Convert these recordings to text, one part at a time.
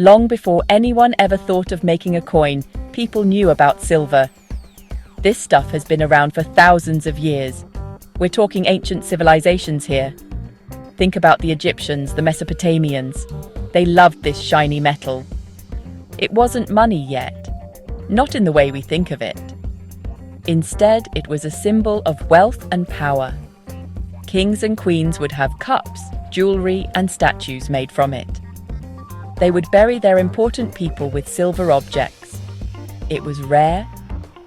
Long before anyone ever thought of making a coin, people knew about silver. This stuff has been around for thousands of years. We're talking ancient civilizations here. Think about the Egyptians, the Mesopotamians. They loved this shiny metal. It wasn't money yet, not in the way we think of it. Instead, it was a symbol of wealth and power. Kings and queens would have cups, jewelry, and statues made from it. They would bury their important people with silver objects. It was rare,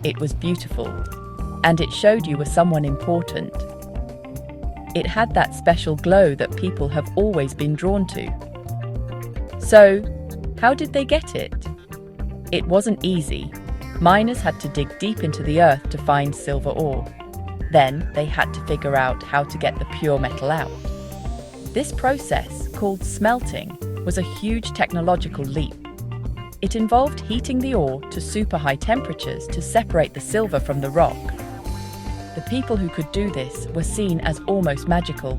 it was beautiful, and it showed you were someone important. It had that special glow that people have always been drawn to. So, how did they get it? It wasn't easy. Miners had to dig deep into the earth to find silver ore. Then they had to figure out how to get the pure metal out. This process, called smelting, was a huge technological leap. It involved heating the ore to super high temperatures to separate the silver from the rock. The people who could do this were seen as almost magical.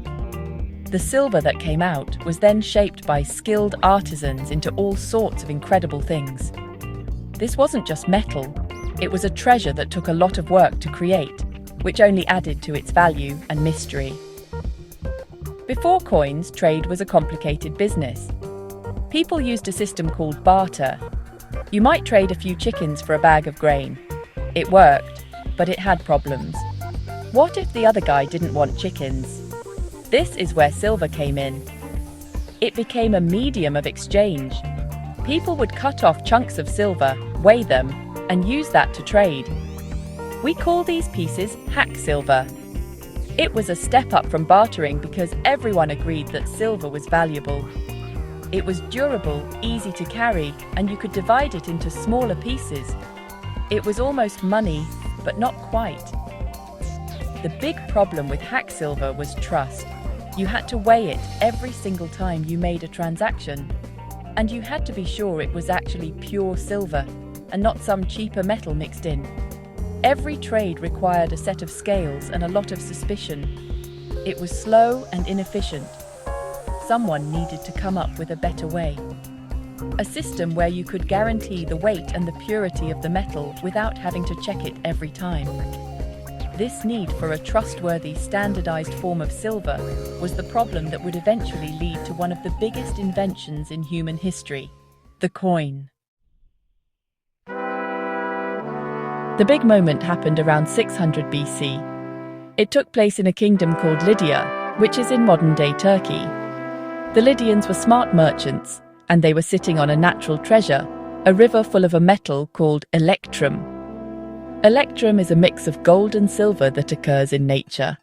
The silver that came out was then shaped by skilled artisans into all sorts of incredible things. This wasn't just metal, it was a treasure that took a lot of work to create, which only added to its value and mystery. Before coins, trade was a complicated business. People used a system called barter. You might trade a few chickens for a bag of grain. It worked, but it had problems. What if the other guy didn't want chickens? This is where silver came in. It became a medium of exchange. People would cut off chunks of silver, weigh them, and use that to trade. We call these pieces hack silver. It was a step up from bartering because everyone agreed that silver was valuable. It was durable, easy to carry, and you could divide it into smaller pieces. It was almost money, but not quite. The big problem with hack silver was trust. You had to weigh it every single time you made a transaction. And you had to be sure it was actually pure silver and not some cheaper metal mixed in. Every trade required a set of scales and a lot of suspicion. It was slow and inefficient. Someone needed to come up with a better way. A system where you could guarantee the weight and the purity of the metal without having to check it every time. This need for a trustworthy, standardized form of silver was the problem that would eventually lead to one of the biggest inventions in human history, the coin. The big moment happened around 600 BC. It took place in a kingdom called Lydia, which is in modern-day Turkey. The Lydians were smart merchants, and they were sitting on a natural treasure, a river full of a metal called electrum. Electrum is a mix of gold and silver that occurs in nature.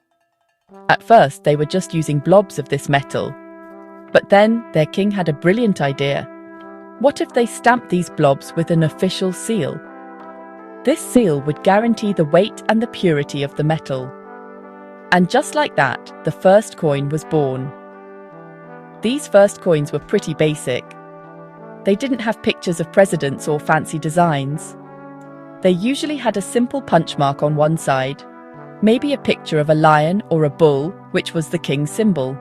At first, they were just using blobs of this metal. But then, their king had a brilliant idea. What if they stamped these blobs with an official seal? This seal would guarantee the weight and the purity of the metal. And just like that, the first coin was born. These first coins were pretty basic. They didn't have pictures of presidents or fancy designs. They usually had a simple punch mark on one side, maybe a picture of a lion or a bull, which was the king's symbol.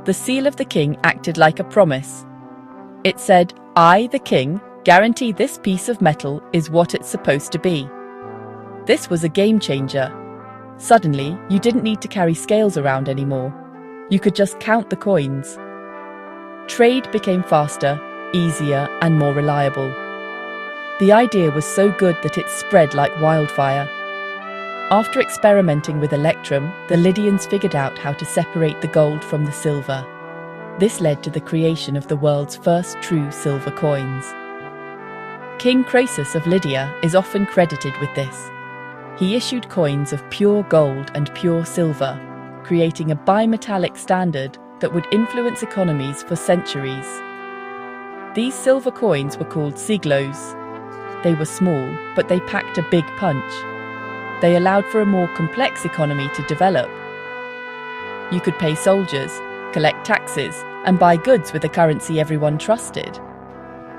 The seal of the king acted like a promise. It said, "I, the king, guarantee this piece of metal is what it's supposed to be." This was a game changer. Suddenly, you didn't need to carry scales around anymore. You could just count the coins. Trade became faster, easier, and more reliable. The idea was so good that it spread like wildfire. After experimenting with electrum, the Lydians figured out how to separate the gold from the silver. This led to the creation of the world's first true silver coins. King Croesus of Lydia is often credited with this. He issued coins of pure gold and pure silver, creating a bimetallic standard that would influence economies for centuries. These silver coins were called siglos. They were small, but they packed a big punch. They allowed for a more complex economy to develop. You could pay soldiers, collect taxes, and buy goods with a currency everyone trusted.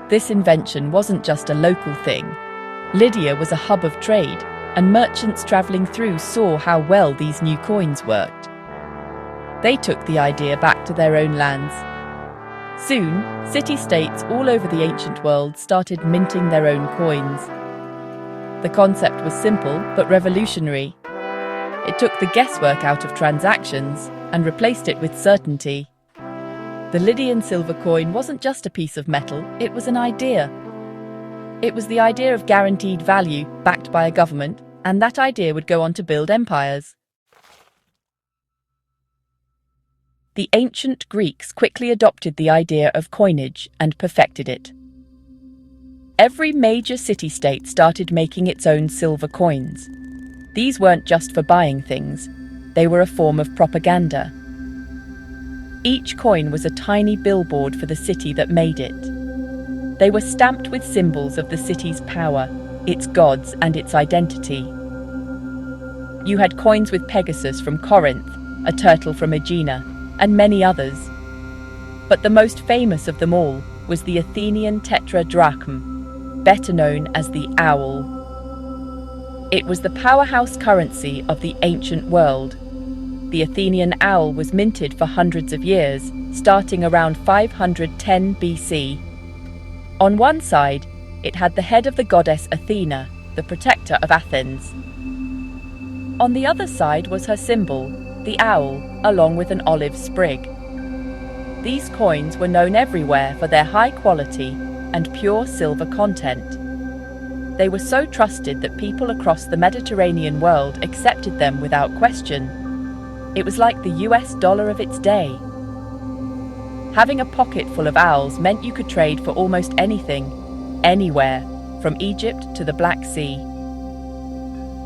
This invention wasn't just a local thing. Lydia was a hub of trade, and merchants travelling through saw how well these new coins worked. They took the idea back to their own lands. Soon, city-states all over the ancient world started minting their own coins. The concept was simple but revolutionary. It took the guesswork out of transactions and replaced it with certainty. The Lydian silver coin wasn't just a piece of metal, it was an idea. It was the idea of guaranteed value backed by a government, and that idea would go on to build empires. The ancient Greeks quickly adopted the idea of coinage and perfected it. Every major city-state started making its own silver coins. These weren't just for buying things, they were a form of propaganda. Each coin was a tiny billboard for the city that made it. They were stamped with symbols of the city's power, its gods, and its identity. You had coins with Pegasus from Corinth, a turtle from Aegina, and many others. But the most famous of them all was the Athenian tetradrachm, better known as the owl. It was the powerhouse currency of the ancient world. The Athenian owl was minted for hundreds of years, starting around 510 BC. On one side, it had the head of the goddess Athena, the protector of Athens. On the other side was her symbol, the owl, along with an olive sprig. These coins were known everywhere for their high quality and pure silver content. They were so trusted that people across the Mediterranean world accepted them without question. It was like the US dollar of its day. Having a pocket full of owls meant you could trade for almost anything, anywhere, from Egypt to the Black Sea.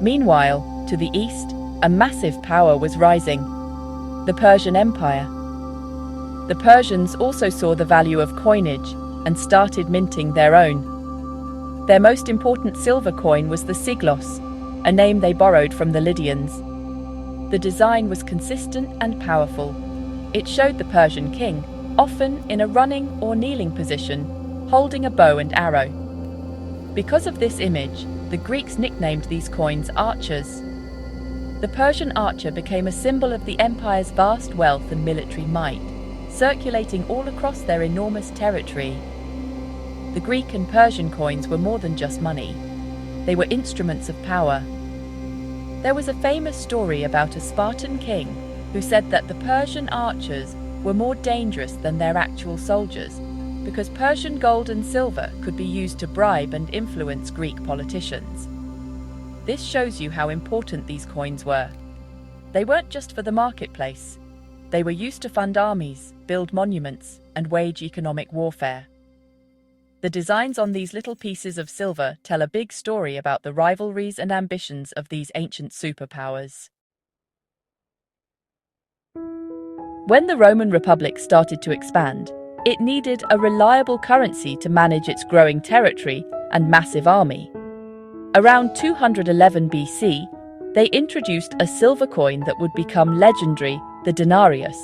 Meanwhile, to the east, a massive power was rising: the Persian Empire. The Persians also saw the value of coinage and started minting their own. Their most important silver coin was the siglos, a name they borrowed from the Lydians. The design was consistent and powerful. It showed the Persian king, often in a running or kneeling position, holding a bow and arrow. Because of this image, the Greeks nicknamed these coins archers. The Persian archer became a symbol of the empire's vast wealth and military might, circulating all across their enormous territory. The Greek and Persian coins were more than just money. They were instruments of power. There was a famous story about a Spartan king who said that the Persian archers were more dangerous than their actual soldiers because Persian gold and silver could be used to bribe and influence Greek politicians. This shows you how important these coins were. They weren't just for the marketplace. They were used to fund armies, build monuments, and wage economic warfare. The designs on these little pieces of silver tell a big story about the rivalries and ambitions of these ancient superpowers. When the Roman Republic started to expand, it needed a reliable currency to manage its growing territory and massive army. Around 211 BC, they introduced a silver coin that would become legendary, the denarius.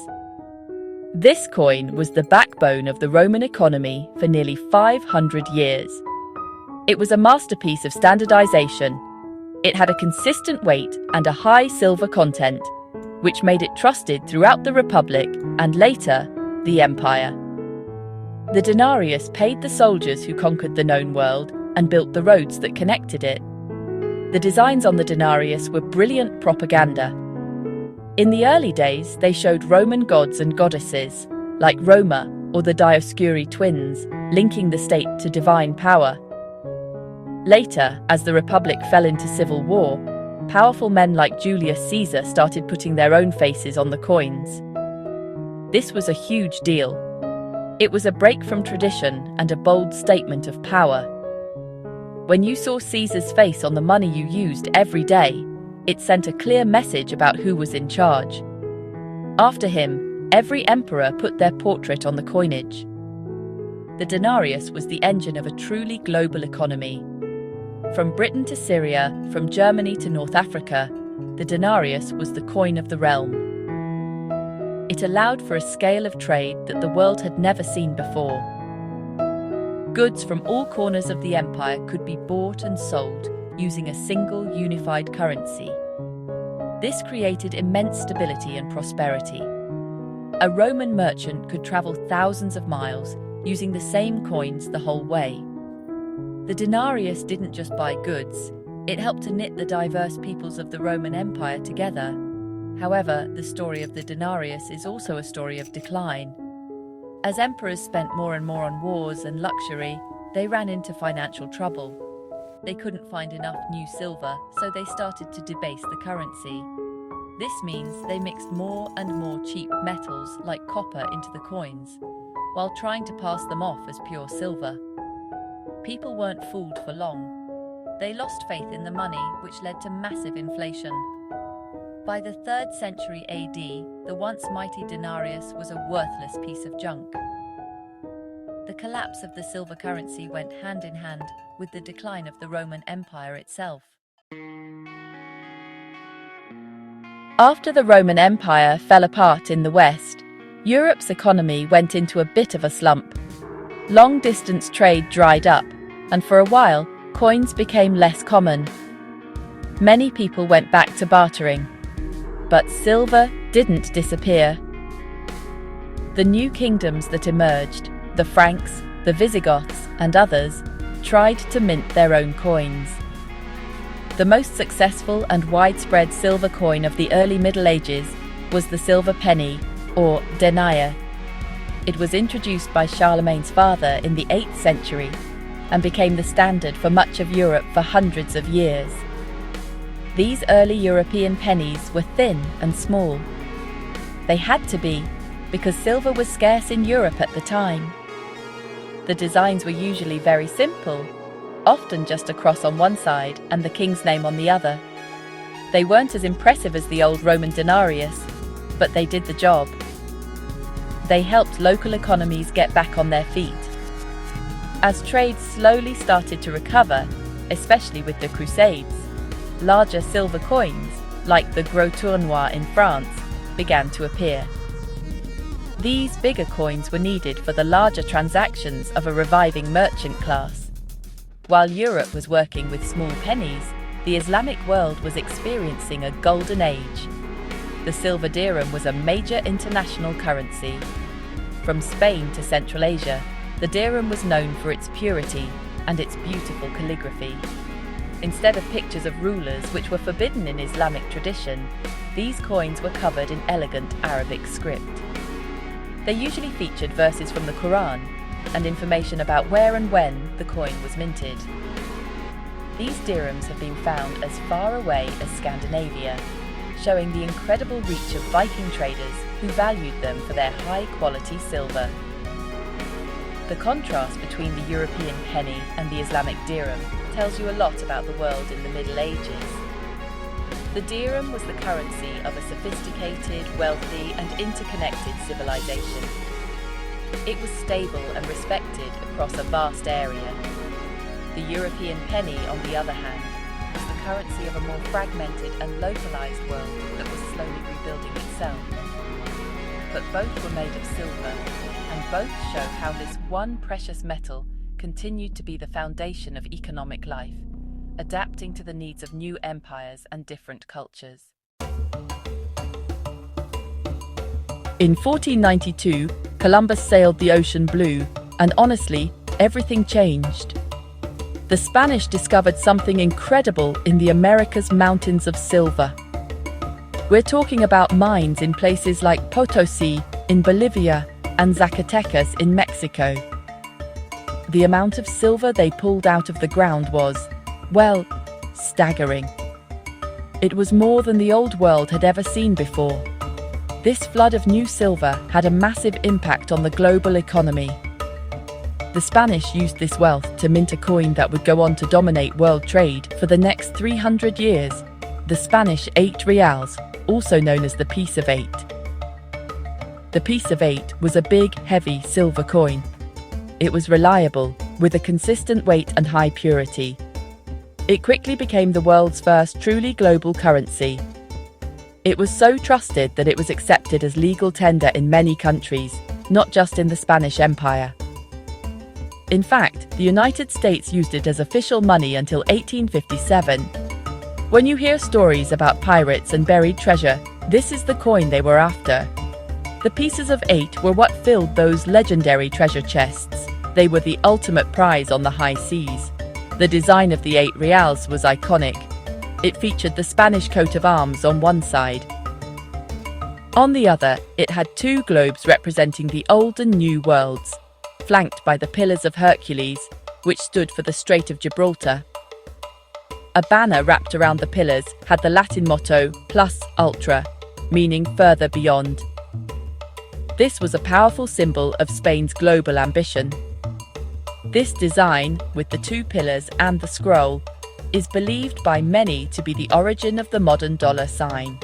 This coin was the backbone of the Roman economy for nearly 500 years. It was a masterpiece of standardization. It had a consistent weight and a high silver content, which made it trusted throughout the Republic and later, the Empire. The denarius paid the soldiers who conquered the known world and built the roads that connected it. The designs on the denarius were brilliant propaganda. In the early days, they showed Roman gods and goddesses, like Roma or the Dioscuri twins, linking the state to divine power. Later, as the Republic fell into civil war, powerful men like Julius Caesar started putting their own faces on the coins. This was a huge deal. It was a break from tradition and a bold statement of power. When you saw Caesar's face on the money you used every day, it sent a clear message about who was in charge. After him, every emperor put their portrait on the coinage. The denarius was the engine of a truly global economy. From Britain to Syria, from Germany to North Africa, the denarius was the coin of the realm. It allowed for a scale of trade that the world had never seen before. Goods from all corners of the empire could be bought and sold using a single unified currency. This created immense stability and prosperity. A Roman merchant could travel thousands of miles using the same coins the whole way. The denarius didn't just buy goods, it helped to knit the diverse peoples of the Roman Empire together. However, the story of the denarius is also a story of decline. As emperors spent more and more on wars and luxury, they ran into financial trouble. They couldn't find enough new silver, so they started to debase the currency. This means they mixed more and more cheap metals like copper into the coins, while trying to pass them off as pure silver. People weren't fooled for long. They lost faith in the money, which led to massive inflation. By the 3rd century AD, the once mighty denarius was a worthless piece of junk. The collapse of the silver currency went hand in hand with the decline of the Roman Empire itself. After the Roman Empire fell apart in the West, Europe's economy went into a bit of a slump. Long-distance trade dried up, and for a while, coins became less common. Many people went back to bartering. But silver didn't disappear. The new kingdoms that emerged, the Franks, the Visigoths, and others, tried to mint their own coins. The most successful and widespread silver coin of the early Middle Ages was the silver penny, or denier. It was introduced by Charlemagne's father in the 8th century and became the standard for much of Europe for hundreds of years. These early European pennies were thin and small. They had to be, because silver was scarce in Europe at the time. The designs were usually very simple, often just a cross on one side and the king's name on the other. They weren't as impressive as the old Roman denarius, but they did the job. They helped local economies get back on their feet. As trade slowly started to recover, especially with the Crusades, larger silver coins, like the Gros Tournois in France, began to appear. These bigger coins were needed for the larger transactions of a reviving merchant class. While Europe was working with small pennies, the Islamic world was experiencing a golden age. The silver dirham was a major international currency. From Spain to Central Asia, the dirham was known for its purity and its beautiful calligraphy. Instead of pictures of rulers, which were forbidden in Islamic tradition, these coins were covered in elegant Arabic script. They usually featured verses from the Quran and information about where and when the coin was minted. These dirhams have been found as far away as Scandinavia, showing the incredible reach of Viking traders who valued them for their high-quality silver. The contrast between the European penny and the Islamic dirham tells you a lot about the world in the Middle Ages. The dirham was the currency of a sophisticated, wealthy, and interconnected civilization. It was stable and respected across a vast area. The European penny, on the other hand, was the currency of a more fragmented and localized world that was slowly rebuilding itself. But both were made of silver, and both show how this one precious metal continued to be the foundation of economic life, adapting to the needs of new empires and different cultures. In 1492, Columbus sailed the ocean blue, and honestly, everything changed. The Spanish discovered something incredible in the Americas' mountains of silver. We're talking about mines in places like Potosi in Bolivia and Zacatecas in Mexico. The amount of silver they pulled out of the ground was, well, staggering. It was more than the old world had ever seen before. This flood of new silver had a massive impact on the global economy. The Spanish used this wealth to mint a coin that would go on to dominate world trade for the next 300 years, the Spanish 8 reals, also known as the Piece of 8. The Piece of 8 was a big, heavy silver coin. It was reliable, with a consistent weight and high purity. It quickly became the world's first truly global currency. It was so trusted that it was accepted as legal tender in many countries, not just in the Spanish Empire. In fact, the United States used it as official money until 1857. When you hear stories about pirates and buried treasure, this is the coin they were after. The pieces of 8 were what filled those legendary treasure chests. They were the ultimate prize on the high seas. The design of the 8 reals was iconic. It featured the Spanish coat of arms on one side. On the other, it had 2 globes representing the Old and New worlds, flanked by the Pillars of Hercules, which stood for the Strait of Gibraltar. A banner wrapped around the pillars had the Latin motto Plus Ultra, meaning further beyond. This was a powerful symbol of Spain's global ambition. This design, with the 2 pillars and the scroll, is believed by many to be the origin of the modern dollar sign.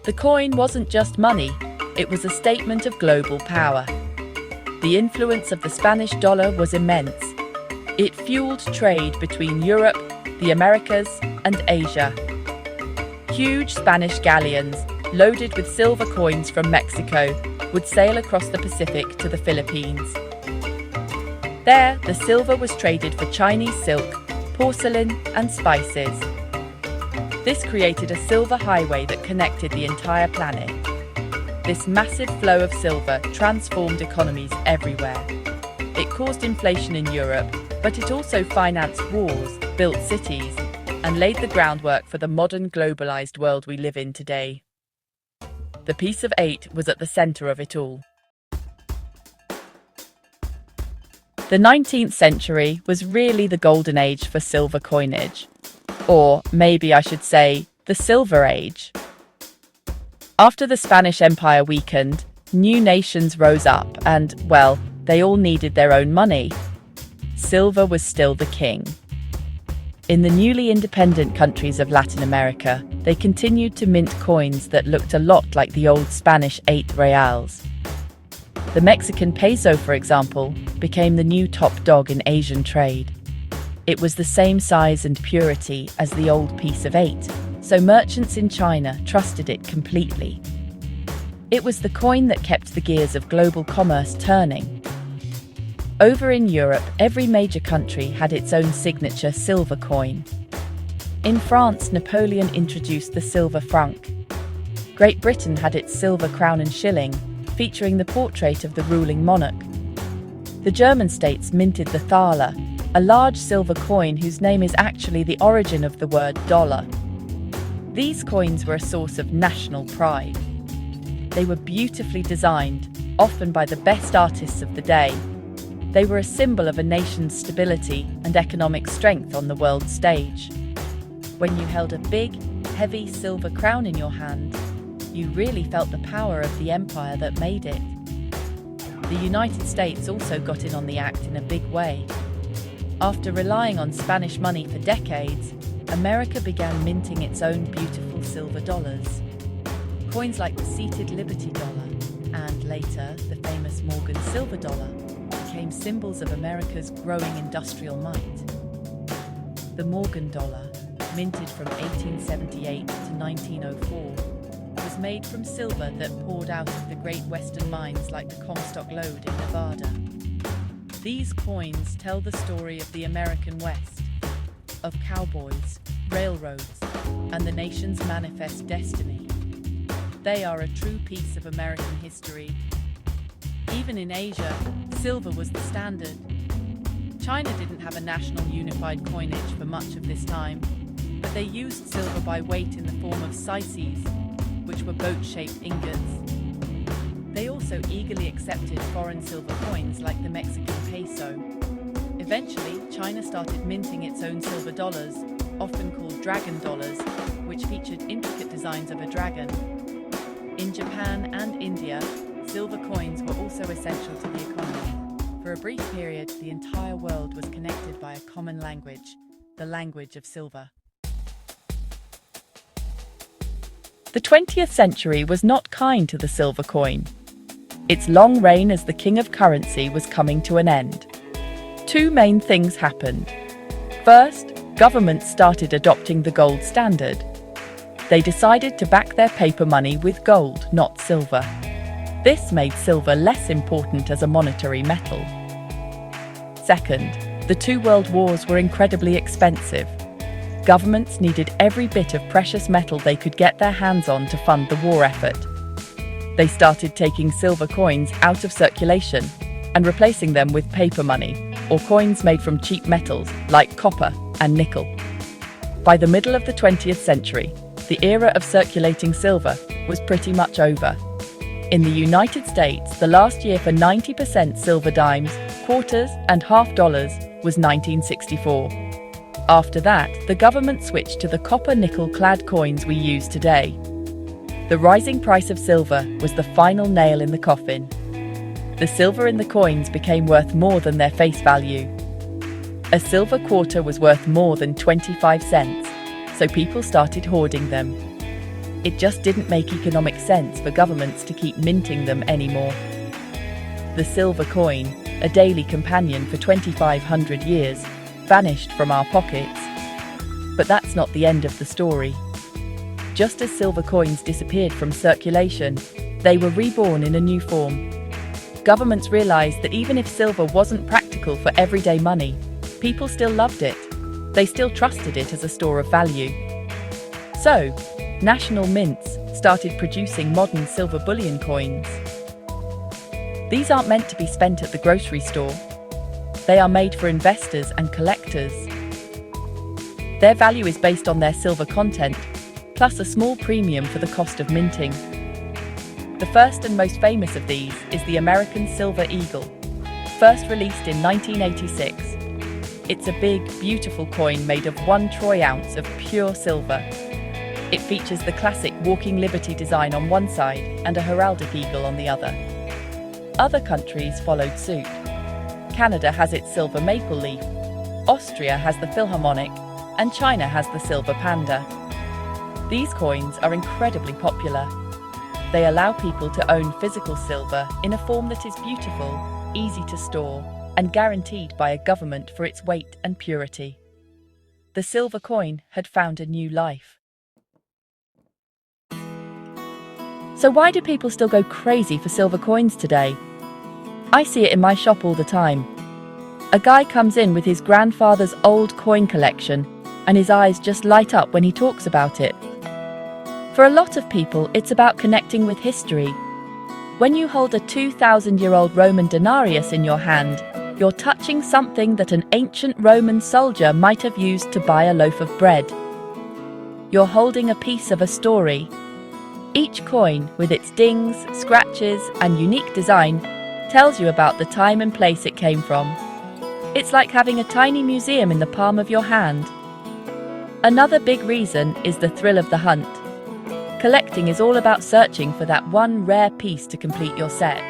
The coin wasn't just money, it was a statement of global power. The influence of the Spanish dollar was immense. It fueled trade between Europe, the Americas, and Asia. Huge Spanish galleons, loaded with silver coins from Mexico, would sail across the Pacific to the Philippines. There, the silver was traded for Chinese silk, porcelain, and spices. This created a silver highway that connected the entire planet. This massive flow of silver transformed economies everywhere. It caused inflation in Europe, but it also financed wars, built cities, and laid the groundwork for the modern globalized world we live in today. The piece of 8 was at the center of it all. The 19th century was really the golden age for silver coinage. Or maybe I should say, the Silver Age. After the Spanish Empire weakened, new nations rose up and, well, they all needed their own money. Silver was still the king. In the newly independent countries of Latin America, they continued to mint coins that looked a lot like the old Spanish 8 reals. The Mexican peso, for example, became the new top dog in Asian trade. It was the same size and purity as the old piece of 8, so merchants in China trusted it completely. It was the coin that kept the gears of global commerce turning. Over in Europe, every major country had its own signature silver coin. In France, Napoleon introduced the silver franc. Great Britain had its silver crown and shilling, featuring the portrait of the ruling monarch. The German states minted the thaler, a large silver coin whose name is actually the origin of the word dollar. These coins were a source of national pride. They were beautifully designed, often by the best artists of the day. They were a symbol of a nation's stability and economic strength on the world stage. When you held a big, heavy silver crown in your hand, you really felt the power of the empire that made it. The United States also got in on the act in a big way. After relying on Spanish money for decades, America began minting its own beautiful silver dollars. Coins like the seated Liberty dollar and, later, the famous Morgan silver dollar became symbols of America's growing industrial might. The Morgan dollar, minted from 1878 to 1904, was made from silver that poured out of the great western mines like the Comstock Lode in Nevada. These coins tell the story of the American West, of cowboys, railroads, and the nation's manifest destiny. They are a true piece of American history. Even in Asia, silver was the standard. China didn't have a national unified coinage for much of this time, but they used silver by weight in the form of sices, which were boat-shaped ingots. They also eagerly accepted foreign silver coins like the Mexican peso. Eventually, China started minting its own silver dollars, often called dragon dollars, which featured intricate designs of a dragon. In Japan and India, silver coins were also essential to the economy. For a brief period, the entire world was connected by a common language, the language of silver. The 20th century was not kind to the silver coin. Its long reign as the king of currency was coming to an end. Two main things happened. First, governments started adopting the gold standard. They decided to back their paper money with gold, not silver. This made silver less important as a monetary metal. Second, the two world wars were incredibly expensive. Governments needed every bit of precious metal they could get their hands on to fund the war effort. They started taking silver coins out of circulation and replacing them with paper money, or coins made from cheap metals like copper and nickel. By the middle of the 20th century, the era of circulating silver was pretty much over. In the United States, the last year for 90% silver dimes, quarters, and half dollars was 1964. After that, the government switched to the copper-nickel-clad coins we use today. The rising price of silver was the final nail in the coffin. The silver in the coins became worth more than their face value. A silver quarter was worth more than 25 cents, so people started hoarding them. It just didn't make economic sense for governments to keep minting them anymore. The silver coin, a daily companion for 2,500 years, vanished from our pockets. But that's not the end of the story. Just as silver coins disappeared from circulation, they were reborn in a new form. Governments realized that even if silver wasn't practical for everyday money, people still loved it. They still trusted it as a store of value. So, national mints started producing modern silver bullion coins. These aren't meant to be spent at the grocery store. They are made for investors and collectors. Their value is based on their silver content, plus a small premium for the cost of minting. The first and most famous of these is the American Silver Eagle, first released in 1986. It's a big, beautiful coin made of 1 troy ounce of pure silver. It features the classic Walking Liberty design on one side and a heraldic eagle on the other. Other countries followed suit. Canada has its silver maple leaf, Austria has the Philharmonic, and China has the silver panda. These coins are incredibly popular. They allow people to own physical silver in a form that is beautiful, easy to store, and guaranteed by a government for its weight and purity. The silver coin had found a new life. So why do people still go crazy for silver coins today? I see it in my shop all the time. A guy comes in with his grandfather's old coin collection, and his eyes just light up when he talks about it. For a lot of people, it's about connecting with history. When you hold a 2,000-year-old Roman denarius in your hand, you're touching something that an ancient Roman soldier might have used to buy a loaf of bread. You're holding a piece of a story. Each coin, with its dings, scratches, and unique design, tells you about the time and place it came from. It's like having a tiny museum in the palm of your hand. Another big reason is the thrill of the hunt. Collecting is all about searching for that one rare piece to complete your set.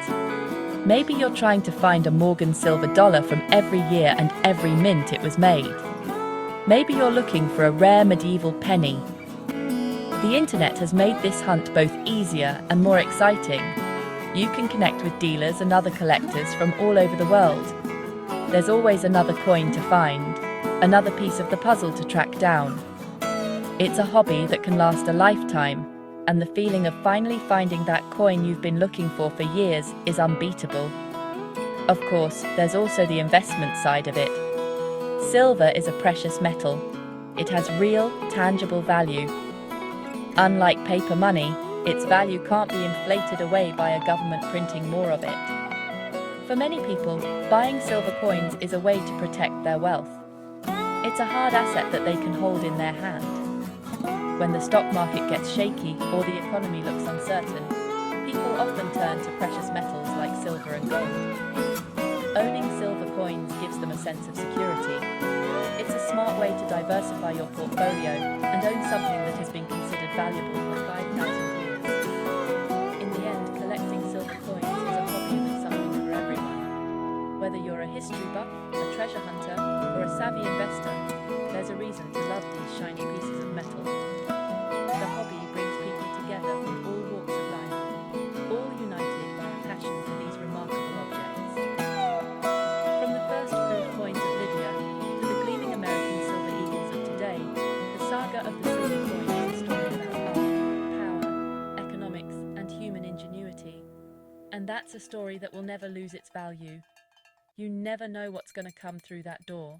Maybe you're trying to find a Morgan silver dollar from every year and every mint it was made. Maybe you're looking for a rare medieval penny. The internet has made this hunt both easier and more exciting. You can connect with dealers and other collectors from all over the world. There's always another coin to find, another piece of the puzzle to track down. It's a hobby that can last a lifetime, and the feeling of finally finding that coin you've been looking for years is unbeatable. Of course, there's also the investment side of it. Silver is a precious metal. It has real, tangible value. Unlike paper money, its value can't be inflated away by a government printing more of it. For many people, buying silver coins is a way to protect their wealth. It's a hard asset that they can hold in their hand. When the stock market gets shaky or the economy looks uncertain, people often turn to precious metals like silver and gold. Owning silver coins gives them a sense of security. It's a smart way to diversify your portfolio and own something that has been considered valuable for 5,000 years. In the end, collecting silver coins is a hobby that's something for everyone. Whether you're a history buff, a treasure hunter, or a savvy investor, there's a reason to love these shiny pieces of metal. The hobby brings people together from all walks of life, all united by a passion for these remarkable objects. From the first crude coins of Lydia to the gleaming American silver eagles of today, the saga of the silver coin is a story about art, power, economics, and human ingenuity. And that's a story that will never lose its value. You never know what's going to come through that door.